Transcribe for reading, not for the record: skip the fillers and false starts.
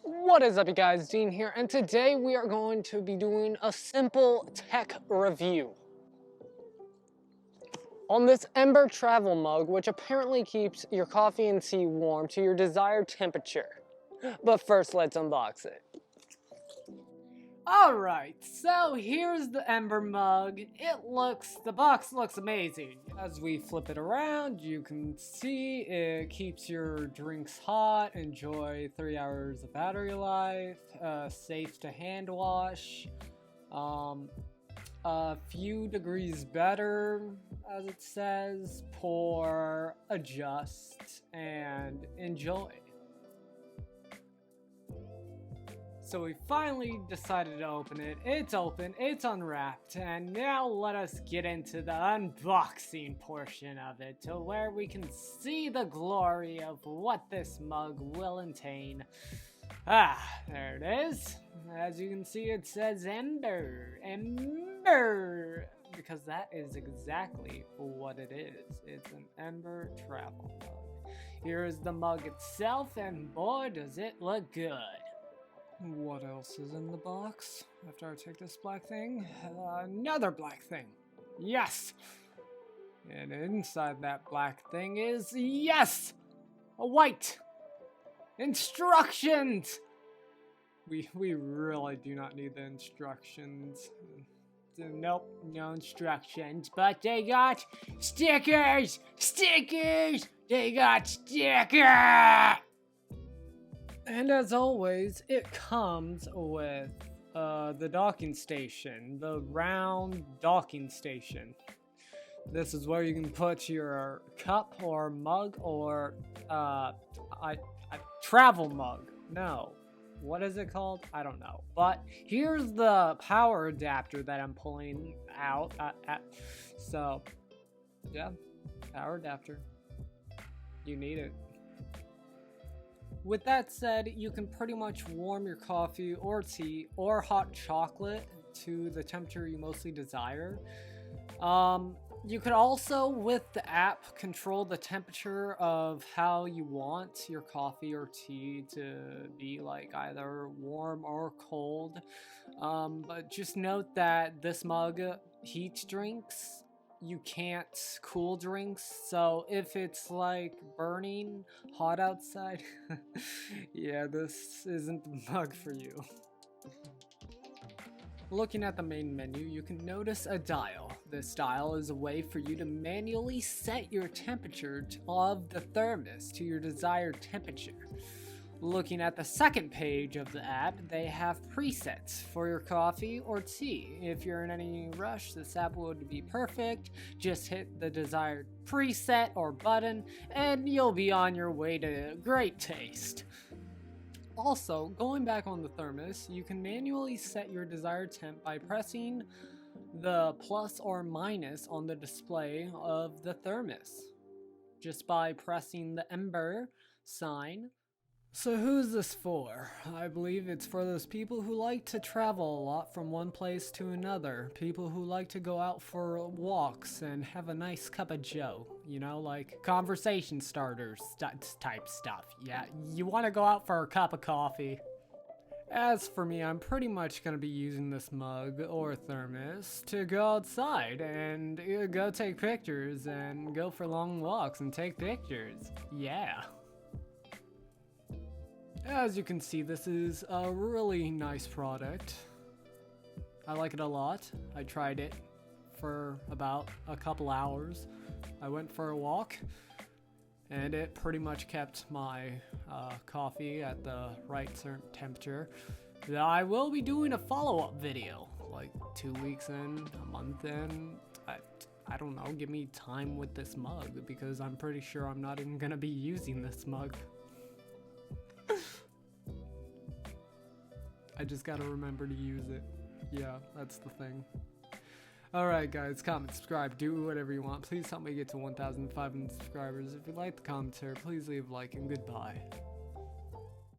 What is up, you guys? Dean here, and today we are going to be doing a simple tech review on this Ember Travel Mug, which apparently keeps your coffee and tea warm to your desired temperature. But first, let's unbox it. Alright, so here's the Ember Mug. The box looks amazing. As we flip it around, you can see it keeps your drinks hot, enjoy 3 hours of battery life, safe to hand wash, a few degrees better, as it says, pour, adjust, and enjoy. So we finally decided to open it. It's open, it's unwrapped, and now let us get into the unboxing portion of it, to where we can see the glory of what this mug will contain. There it is. As you can see, it says Ember. Ember! Because that is exactly what it is. It's an Ember Travel Mug. Here is the mug itself, and boy, does it look good. What else is in the box? After I take this black thing, another black thing. Yes! And inside that black thing is, yes! A white! Instructions! We really do not need the instructions. Nope, no instructions, but they got stickers! Stickers! They got stickers! And as always, it comes with the docking station, the round docking station. This is where you can put your cup or mug or a travel mug. No, what is it called? I don't know. But here's the power adapter that I'm pulling out. So, yeah, power adapter. You need it. With that said, you can pretty much warm your coffee or tea or hot chocolate to the temperature you mostly desire. You could also, with the app, control the temperature of how you want your coffee or tea to be, like either warm or cold. But just note that this mug heats drinks. You can't cool drinks, so if it's like burning hot outside, yeah, this isn't the mug for you. Looking at the main menu, you can notice a dial. This dial is a way for you to manually set your temperature of the thermos to your desired temperature. Looking at the second page of the app, they have presets for your coffee or tea. If you're in any rush, this app would be perfect. Just hit the desired preset or button, and you'll be on your way to great taste. Also, going back on the thermos, you can manually set your desired temp by pressing the plus or minus on the display of the thermos. Just by pressing the Ember sign. So who's this for? I believe it's for those people who like to travel a lot from one place to another. People who like to go out for walks and have a nice cup of joe. You know, like conversation starters type stuff. Yeah, you want to go out for a cup of coffee. As for me, I'm pretty much going to be using this mug or thermos to go outside and go take pictures and go for long walks and take pictures. Yeah. As you can see, this is a really nice product. I like it a lot. I tried it for about a couple hours. I went for a walk, and it pretty much kept my coffee at the right certain temperature. I will be doing a follow-up video, like 2 weeks in, a month in. I don't know, give me time with this mug, because I'm pretty sure I'm not even gonna be using this mug. I just gotta remember to use it. Yeah, that's the thing. Alright guys, comment, subscribe, do whatever you want. Please help me get to 1,500 subscribers. If you like the commentary, please leave a like, and goodbye.